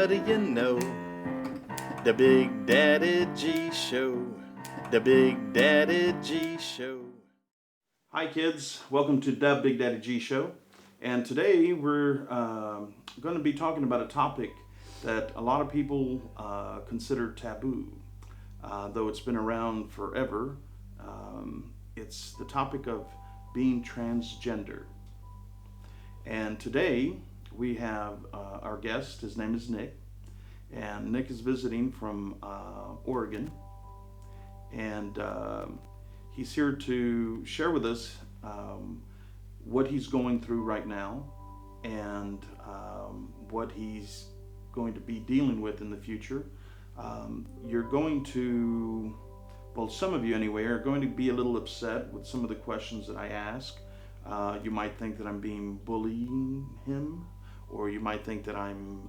what do you know? The Big Daddy G Show. The Big Daddy G Show. Hi kids, welcome to the Big Daddy G Show. And today we're going to be talking about a topic that a lot of people consider taboo. Though it's been around forever, it's the topic of being transgender. And today we have our guest. His name is Nick, and Nick is visiting from Oregon, and he's here to share with us what he's going through right now and what he's going to be dealing with in the future. You're going to, well, some of you anyway, are going to be a little upset with some of the questions that I ask. You might think that I'm being bullying him, or you might think that I'm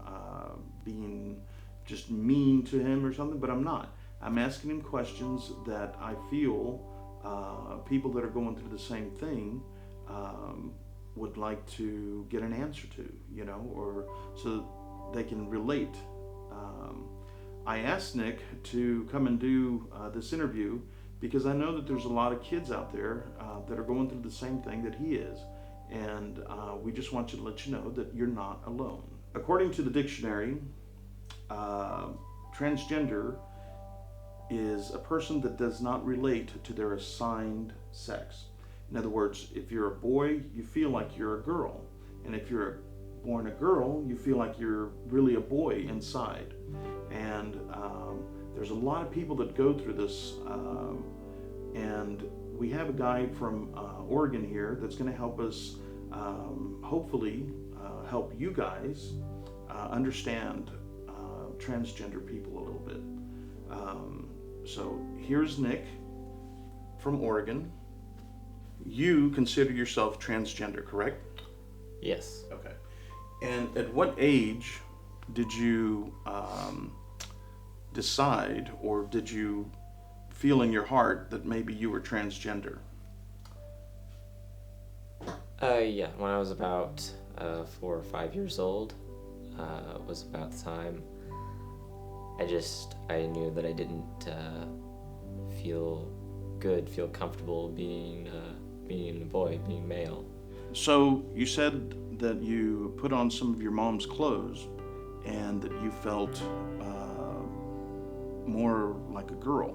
being just mean to him or something, but I'm not. I'm asking him questions that I feel people that are going through the same thing would like to get an answer to, you know, or so they can relate. I asked Nick to come and do this interview because I know that there's a lot of kids out there that are going through the same thing that he is. And we just want to let you know that you're not alone. According to the dictionary, transgender is a person that does not relate to their assigned sex. In other words, if you're a boy, you feel like you're a girl. And if you're born a girl, you feel like you're really a boy inside. And there's a lot of people that go through this. And we have a guy from Oregon here that's going to help us, hopefully, help you guys understand transgender people a little bit. So here's Nick from Oregon. You consider yourself transgender, correct? Yes. Okay. And at what age did you decide, or did you feel in your heart that maybe you were transgender? Yeah, when I was about 4 or 5 years old, was about the time I knew that I didn't feel comfortable being a boy, being male. So you said that you put on some of your mom's clothes and that you felt more like a girl.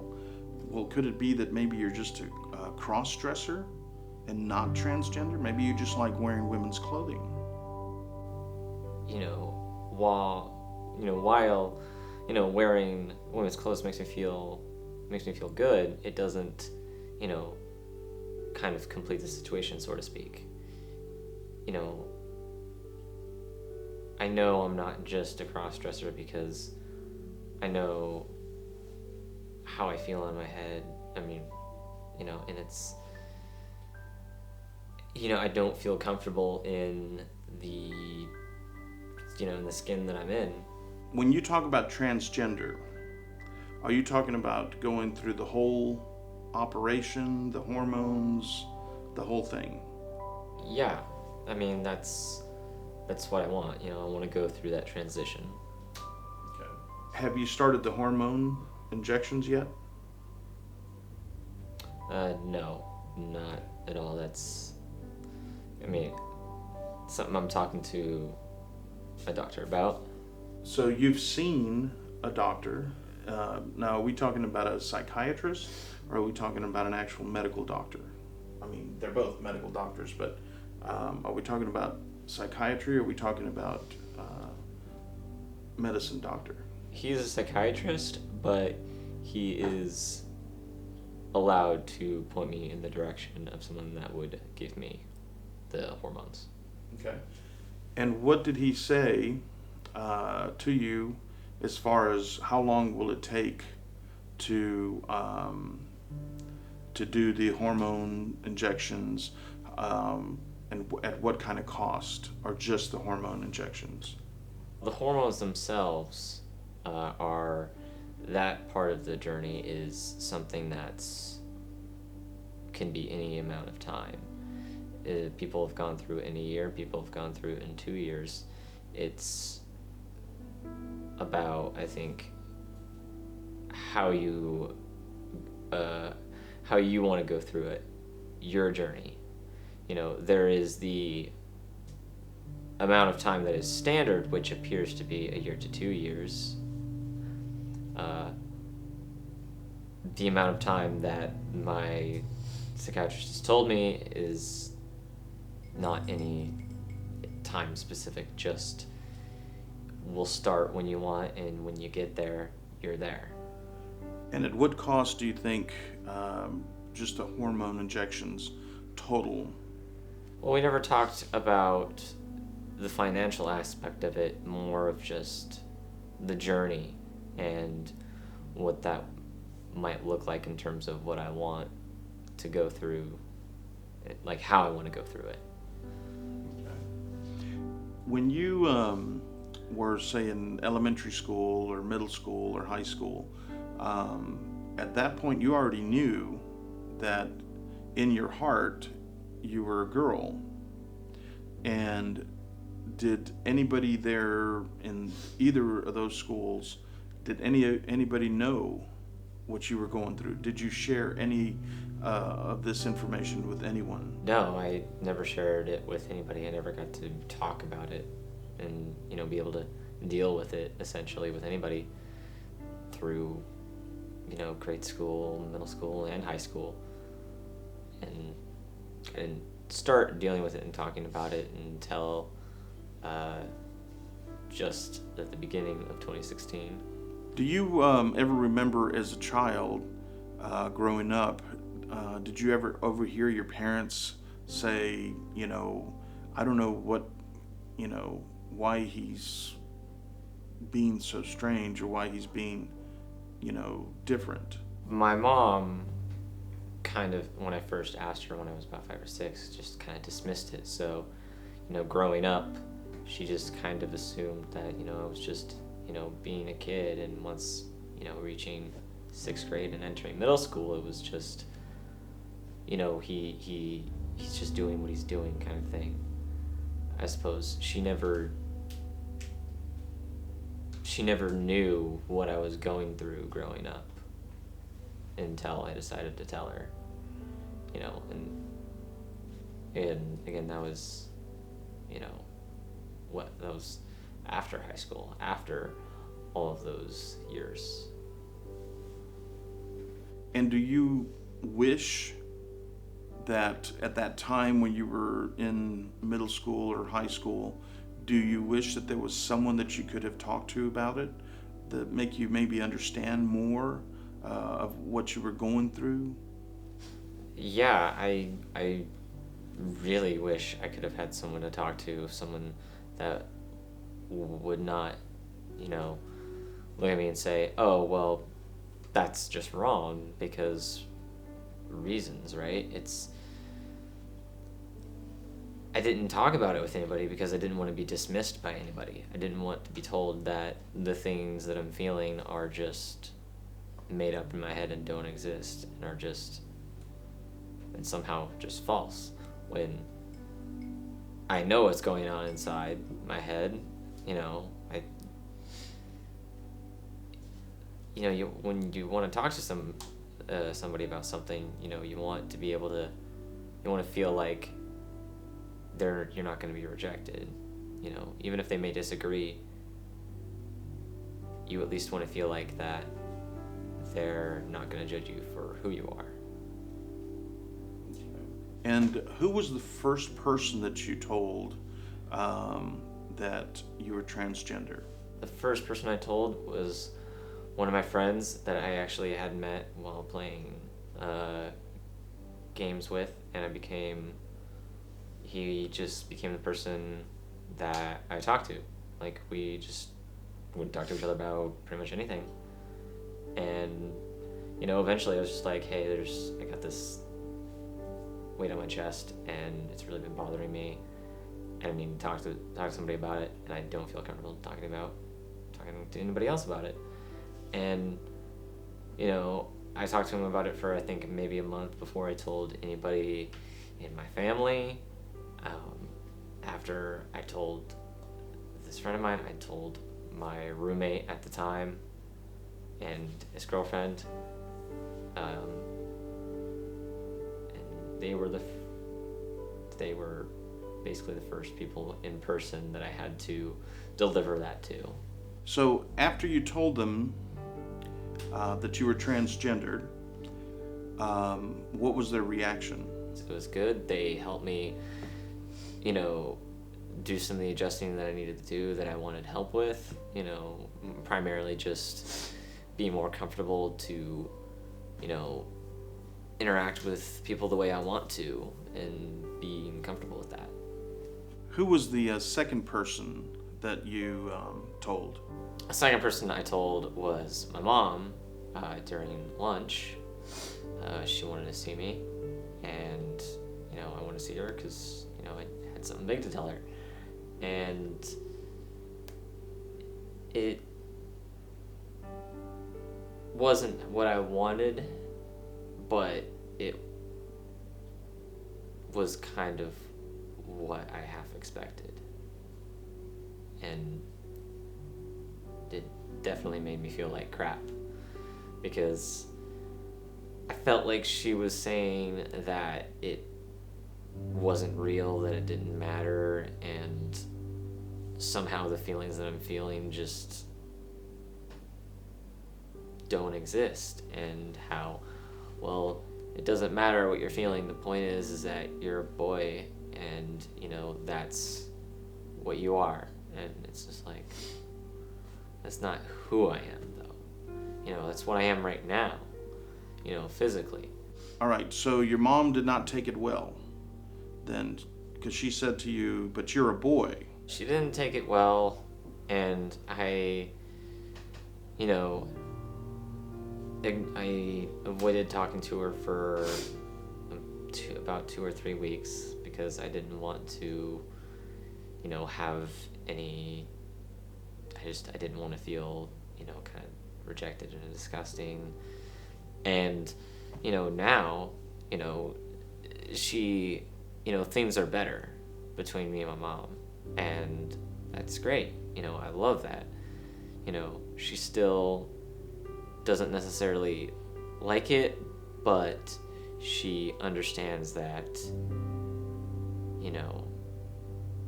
Well, could it be that maybe you're just a cross-dresser and not transgender? Maybe you just like wearing women's clothing. While wearing women's clothes makes me feel good, it doesn't, kind of complete the situation, so to speak. I know I'm not just a cross-dresser because I know how I feel in my head. I mean, and it's, I don't feel comfortable in the skin that I'm in. When you talk about transgender, are you talking about going through the whole operation, the hormones, the whole thing? Yeah, I mean, that's what I want. I want to go through that transition. Okay. Have you started the hormone injections yet? No, not at all. That's, something I'm talking to my doctor about. So you've seen a doctor. Now, are we talking about a psychiatrist, or are we talking about an actual medical doctor? I mean, they're both medical doctors, but are we talking about psychiatry, or are we talking about medicine doctor? He's a psychiatrist, but he is allowed to point me in the direction of someone that would give me the hormones. Okay. And what did he say to you as far as how long will it take to do the hormone injections, and at what kind of cost, or just the hormone injections? The hormones themselves are, that part of the journey is something that's can be any amount of time. People have gone through in a year, people have gone through in 2 years. It's about, I think, how you want to go through it, your journey. You know, there is the amount of time that is standard, which appears to be a year to 2 years. The amount of time that my psychiatrist has told me is not any time specific, just we'll start when you want, and when you get there, you're there. And at what cost do you think just the hormone injections total? Well, we never talked about the financial aspect of it, more of just the journey and what that might look like in terms of what I want to go through, like how I want to go through it. When you were, say, in elementary school or middle school or high school, at that point you already knew that in your heart you were a girl. And did anybody there in either of those schools, did anybody know what you were going through? Did you share any of this information with anyone? No, I never shared it with anybody. I never got to talk about it and, you know, be able to deal with it essentially with anybody through, you know, grade school, middle school, and high school. And start dealing with it and talking about it until just at the beginning of 2016. Do you ever remember as a child growing up, did you ever overhear your parents say, you know, I don't know what, you know, why he's being so strange or why he's being, you know, different? My mom kind of, when I first asked her when I was about 5 or 6, just kind of dismissed it. So, you know, growing up, she just kind of assumed that, you know, I was just, you know, being a kid. And once, you know, reaching 6th grade and entering middle school, it was just, you know, he's just doing what he's doing kind of thing. I suppose she never knew what I was going through growing up until I decided to tell her, you know. And again, that was, you know, that was after high school, after all of those years. And do you wish that at that time when you were in middle school or high school, do you wish that there was someone that you could have talked to about it that make you maybe understand more of what you were going through? Yeah, I really wish I could have had someone to talk to, someone that would not, you know, look at me and say, oh, well, that's just wrong because reasons, right? I didn't talk about it with anybody because I didn't want to be dismissed by anybody. I didn't want to be told that the things that I'm feeling are just made up in my head and don't exist and are just, and somehow just false, when I know what's going on inside my head. You know, when you want to talk to somebody about something, you know, you want to be able to, you want to feel like you're not going to be rejected. You know, even if they may disagree, you at least want to feel like that they're not going to judge you for who you are. And who was the first person that you told that you were transgender? The first person I told was one of my friends that I actually had met while playing games with, and he just became the person that I talked to. Like, we just would talk to each other about pretty much anything. And, you know, eventually I was just like, hey, I got this weight on my chest and it's really been bothering me, and I need to talk to somebody about it, and I don't feel comfortable talking to anybody else about it. And, you know, I talked to him about it for I think maybe a month before I told anybody in my family. After I told this friend of mine, I told my roommate at the time and his girlfriend. And they were basically the first people in person that I had to deliver that to. So after you told them that you were transgendered, what was their reaction? It was good. They helped me, do some of the adjusting that I needed to do that I wanted help with, primarily just be more comfortable to, interact with people the way I want to and being comfortable with that. Who was the second person that you told? The second person I told was my mom during lunch. She wanted to see me, and I wanted to see her because I had something big to tell her, and it wasn't what I wanted, but it was kind of what I half expected, and it definitely made me feel like crap, because I felt like she was saying that it wasn't real, that it didn't matter, and somehow the feelings that I'm feeling just don't exist, and how, well, it doesn't matter what you're feeling. The point is that you're a boy, and that's what you are. And it's just like, that's not who I am, though. That's what I am right now, physically. All right, so your mom did not take it well then, because she said to you, but you're a boy. She didn't take it well, and I avoided talking to her for about 2 or 3 weeks, because I didn't want to, have any, I didn't want to feel, kind of rejected and disgusting. And, now, she, things are better between me and my mom, and that's great. I love that. She still doesn't necessarily like it, but she understands that,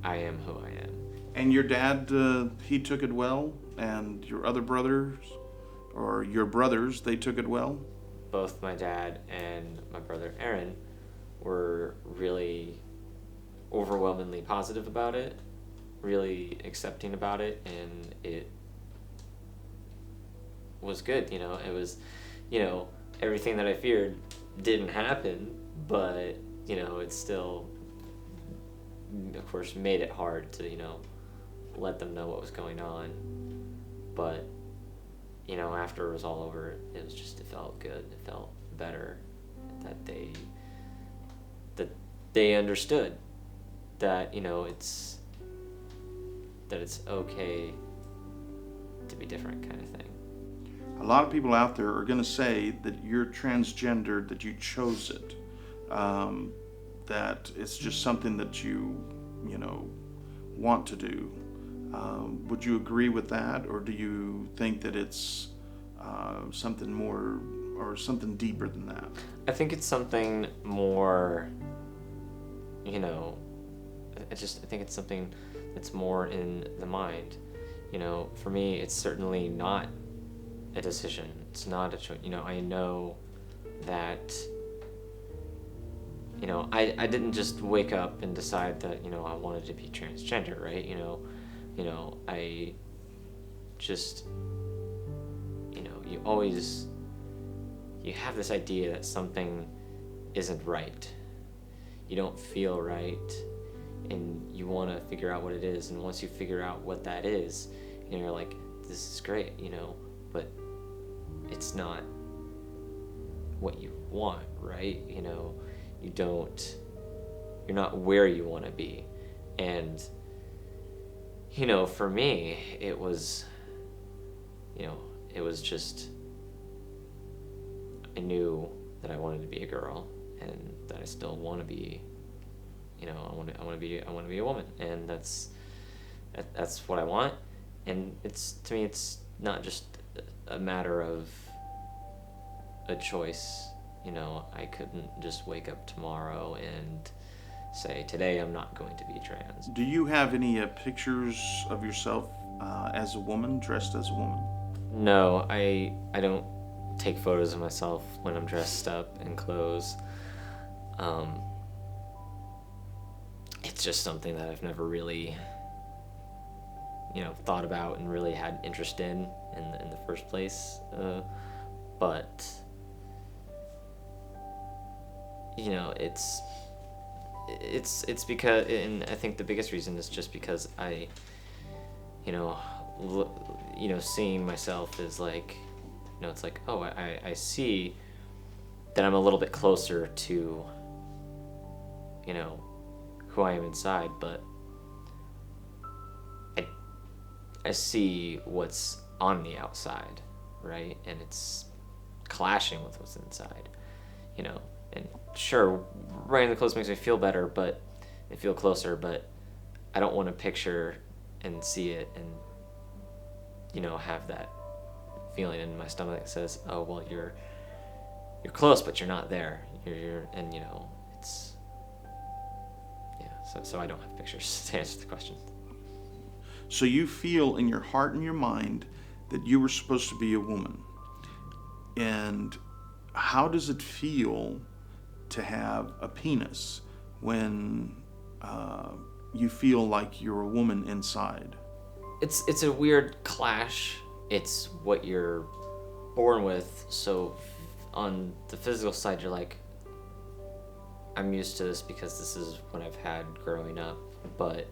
I am who I am. And your dad, he took it well, and your other brothers, or your brothers, they took it well? Both my dad and my brother Aaron were really overwhelmingly positive about it, really accepting about it, and it was good. It was, everything that I feared didn't happen, but it still, of course, made it hard to let them know what was going on. But after it was all over, it felt good. It felt better that they understood that it's okay to be different, kind of thing. A lot of people out there are going to say that you're transgendered, that you chose it, that it's just something that you want to do. Would you agree with that, or do you think that it's something more or something deeper than that? I think it's something more, I think it's something that's more in the mind. For me, it's certainly not a decision. It's not a choice. I know that, I didn't just wake up and decide that, I wanted to be transgender, right? I just, you have this idea that something isn't right. You don't feel right, and you want to figure out what it is. And once you figure out what that is, you're like, this is great, but it's not what you want, right? You're not where you want to be. And, for me, it was just, I knew that I wanted to be a girl, and that I still want to be, I want to be a woman, and that's what I want. And to me, it's not just a matter of a choice. I couldn't just wake up tomorrow and say, today I'm not going to be trans. Do you have any pictures of yourself as a woman, dressed as a woman? No, I don't take photos of myself when I'm dressed up in clothes. It's just something that I've never really, thought about and really had interest in the first place. But it's because, and I think the biggest reason is just because I, seeing myself is like, it's like, oh, I see that I'm a little bit closer to, who I am inside, but I see what's on the outside, right? And it's clashing with what's inside, and sure, wearing the clothes makes me feel better, but I feel closer, but I don't want to picture and see it and, have that feeling in my stomach that says, oh, well, you're close, but you're not there. And it's, yeah, so I don't have pictures to answer the question. So you feel in your heart and your mind that you were supposed to be a woman. And how does it feel to have a penis when you feel like you're a woman inside? It's a weird clash. It's what you're born with. So on the physical side, you're like, I'm used to this because this is what I've had growing up, but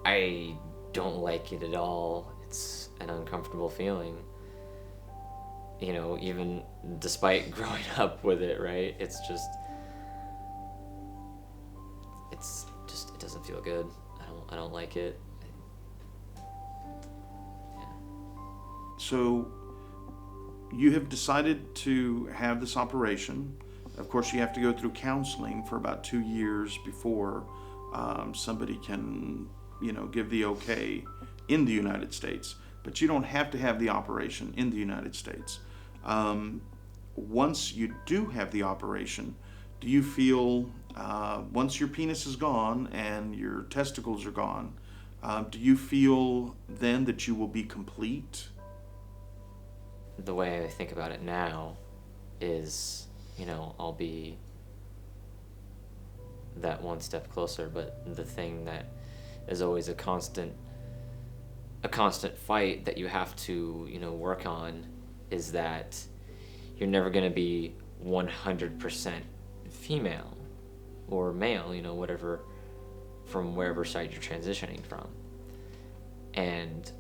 I don't like it at all. It's an uncomfortable feeling. Even despite growing up with it, right? It doesn't feel good. I don't like it. Yeah. So you have decided to have this operation. Of course, you have to go through counseling for about 2 years before somebody can, give the okay in the United States. But you don't have to have the operation in the United States. Once you do have the operation, do you feel, once your penis is gone and your testicles are gone, do you feel then that you will be complete? The way I think about it now is, I'll be that one step closer, but the thing that is always a constant fight that you have to, work on is that you're never going to be 100% female or male, whatever, from wherever side you're transitioning from. And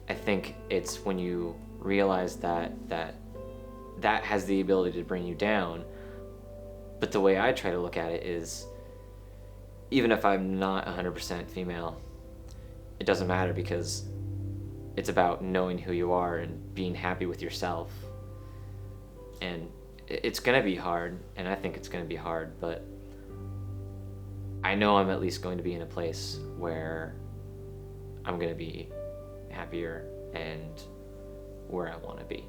I think it's when you realize that has the ability to bring you down. But the way I try to look at it is, even if I'm not 100% female, it doesn't matter, because it's about knowing who you are and being happy with yourself. And it's going to be hard, and I think it's going to be hard, but I know I'm at least going to be in a place where I'm going to be happier and where I want to be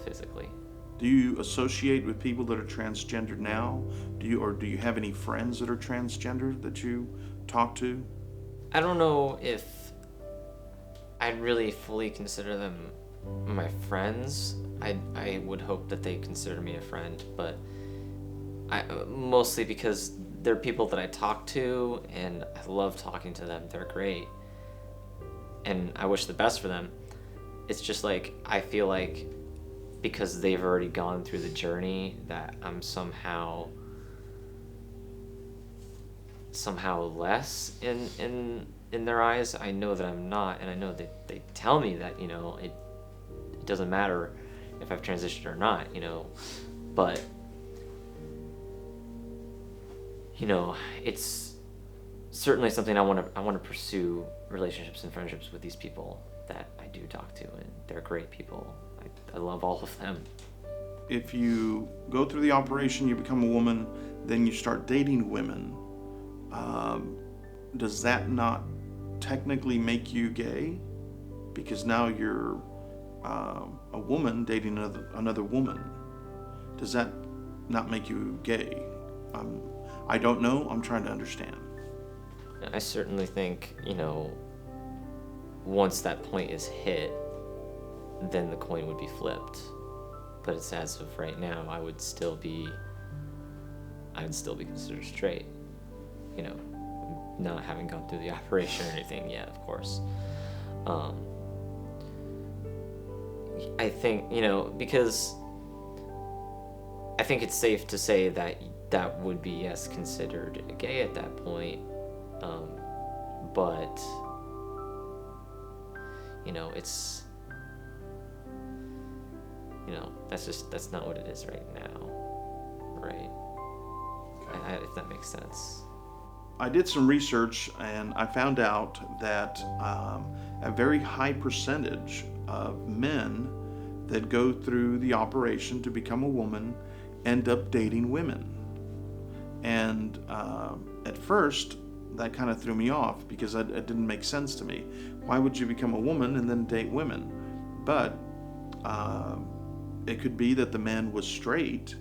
physically. Do you associate with people that are transgender now? Do you have any friends that are transgender that you talk to? I don't know if I'd really fully consider them my friends. I would hope that they consider me a friend, but mostly because they're people that I talk to, and I love talking to them. They're great, and I wish the best for them. It's just like, I feel like because they've already gone through the journey, that I'm somehow less in their eyes. I know that I'm not, and I know that they tell me that, it doesn't matter if I've transitioned or not, but it's certainly something I want to pursue relationships and friendships with these people that I do talk to, and they're great people. I love all of them. If you go through the operation, you become a woman, then you start dating women, does that not technically make you gay? Because now you're a woman dating another woman. Does that not make you gay? I don't know. I'm trying to understand. I certainly think, once that point is hit, then the coin would be flipped. But it's as of right now, I would still be considered straight, not having gone through the operation or anything yet, of course. I think, because I think it's safe to say that would be, yes, considered gay at that point. But, it's, that's not what it is right now, right? Okay. If that makes sense. I did some research and I found out that a very high percentage of men that go through the operation to become a woman end up dating women. And at first, that kind of threw me off because it didn't make sense to me. Why would you become a woman and then date women? But it could be that the man was straight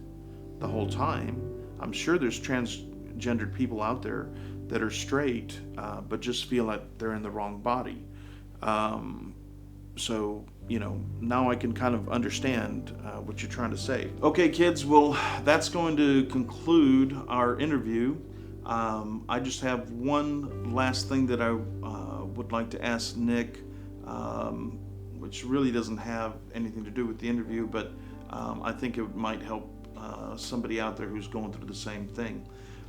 the whole time. I'm sure there's transgendered people out there that are straight, but just feel like they're in the wrong body. So, now I can kind of understand what you're trying to say. Okay, kids, well, that's going to conclude our interview. I just have one last thing that I would like to ask Nick, which really doesn't have anything to do with the interview, but I think it might help somebody out there who's going through the same thing.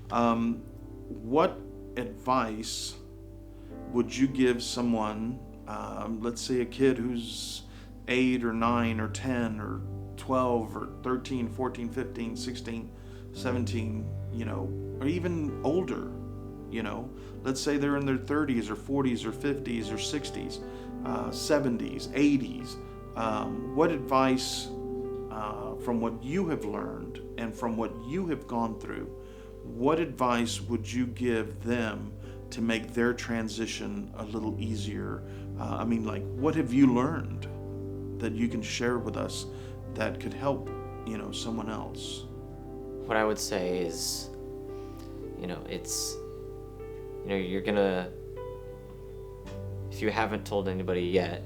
What advice would you give someone, let's say a kid who's 8 or 9 or 10 or 12 or 13, 14, 15, 16, 17, or even older, let's say they're in their 30s or 40s or 50s or 60s, 70s, 80s. What advice from what you have learned and from what you have gone through, what advice would you give them to make their transition a little easier? What have you learned that you can share with us that could help, someone else? What I would say is, it's, you're gonna, if you haven't told anybody yet,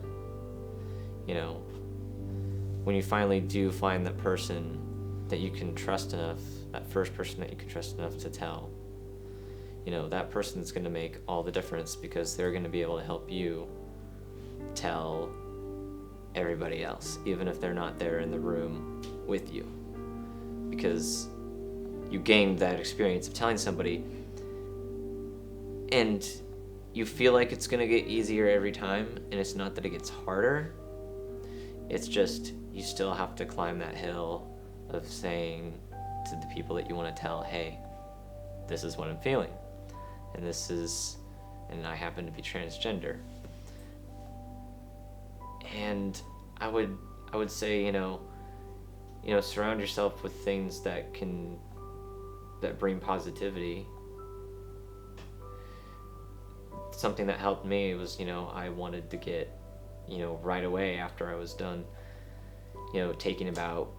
when you finally do find that person that you can trust enough, that first person that you can trust enough to tell, that person's going to make all the difference, because they're going to be able to help you tell everybody else, even if they're not there in the room with you, because you gained that experience of telling somebody, and you feel like it's going to get easier every time, and it's not that it gets harder, it's just you still have to climb that hill of saying to the people that you want to tell, hey, this is what I'm feeling, and I happen to be transgender. And I would say, surround yourself with things that bring positivity. Something that helped me was, I wanted to get, right away after I was done, taking about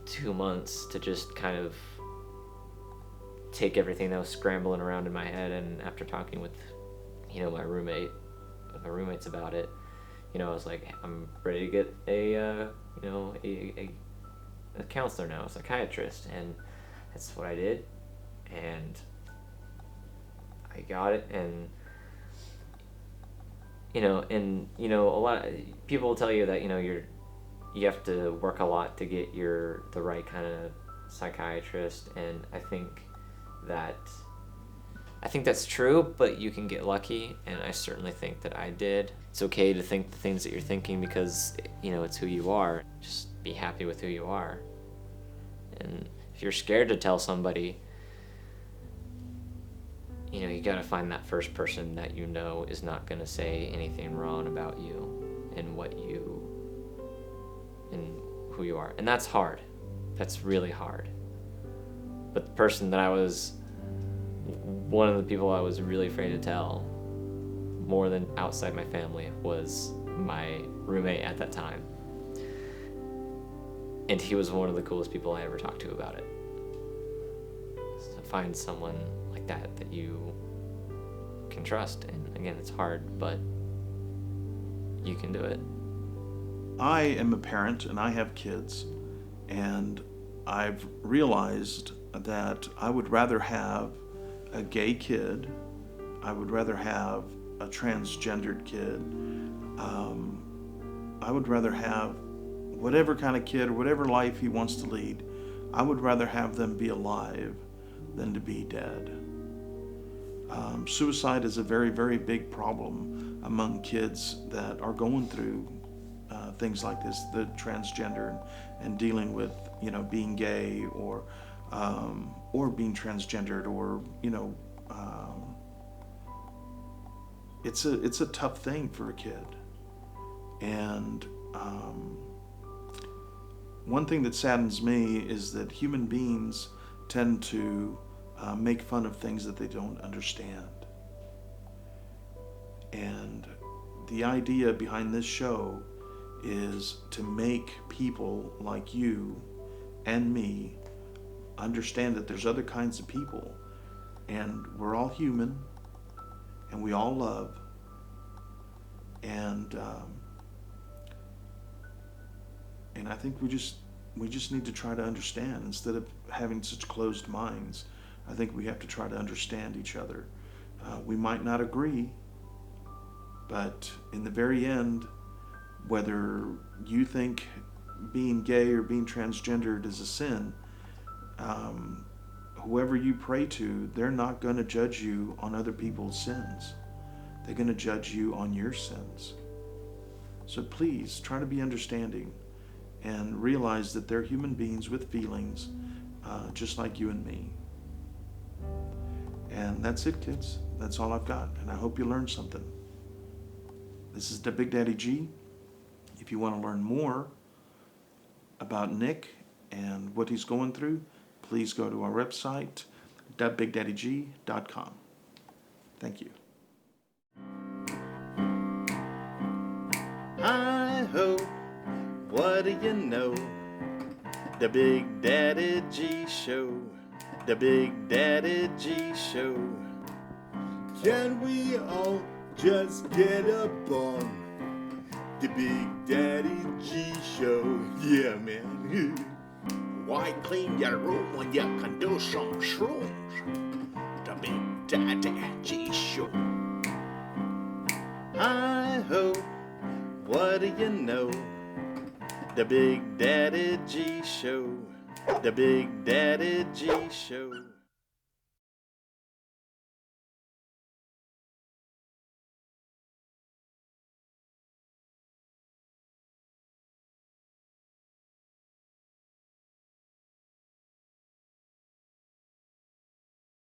2 months to just kind of take everything that was scrambling around in my head, and after talking with, my roommates about it, I was like, I'm ready to get a counselor now, a psychiatrist, and that's what I did, and I got it, and a lot of people will tell you that, you have to work a lot to get the right kind of psychiatrist, and I think that's true, but you can get lucky, and I certainly think that I did. It's okay to think the things that you're thinking, because, it's who you are. Just be happy with who you are. And if you're scared to tell somebody, you gotta find that first person that is not gonna say anything wrong about you and and who you are. And that's hard. That's really hard. But the person that one of the people I was really afraid to tell more than outside my family was my roommate at that time. And he was one of the coolest people I ever talked to about it. So find someone like that you can trust. And again, it's hard, but you can do it. I am a parent and I have kids, and I've realized that I would rather have a gay kid, I would rather have a transgendered kid, I would rather have whatever kind of kid or whatever life he wants to lead. I would rather have them be alive than to be dead. Suicide is a very, very big problem among kids that are going through things like this, the transgender, and dealing with, being gay or being transgendered, or it's a tough thing for a kid. And one thing that saddens me is that human beings tend to make fun of things that they don't understand. And the idea behind this show is to make people like you and me understand that there's other kinds of people, and we're all human, and we all love, and I think we just need to try to understand. Instead of having such closed minds, I think we have to try to understand each other. We might not agree, but in the very end, whether you think being gay or being transgendered is a sin, whoever you pray to, they're not going to judge you on other people's sins. They're going to judge you on your sins. So please try to be understanding and realize that they're human beings with feelings, just like you and me. And that's it, kids. That's all I've got, and I hope you learned something. This is the Big Daddy G. If you want to learn more about Nick and what he's going through, please go to our website, thebigdaddyg.com. Thank you. Hi-ho, what do you know? The Big Daddy G Show. The Big Daddy G Show. Can we all just get up on the Big Daddy G Show? Yeah, man. Why clean your room when you can do some shrooms? The Big Daddy G Show. Hi-ho, what do you know? The Big Daddy G Show. The Big Daddy G Show.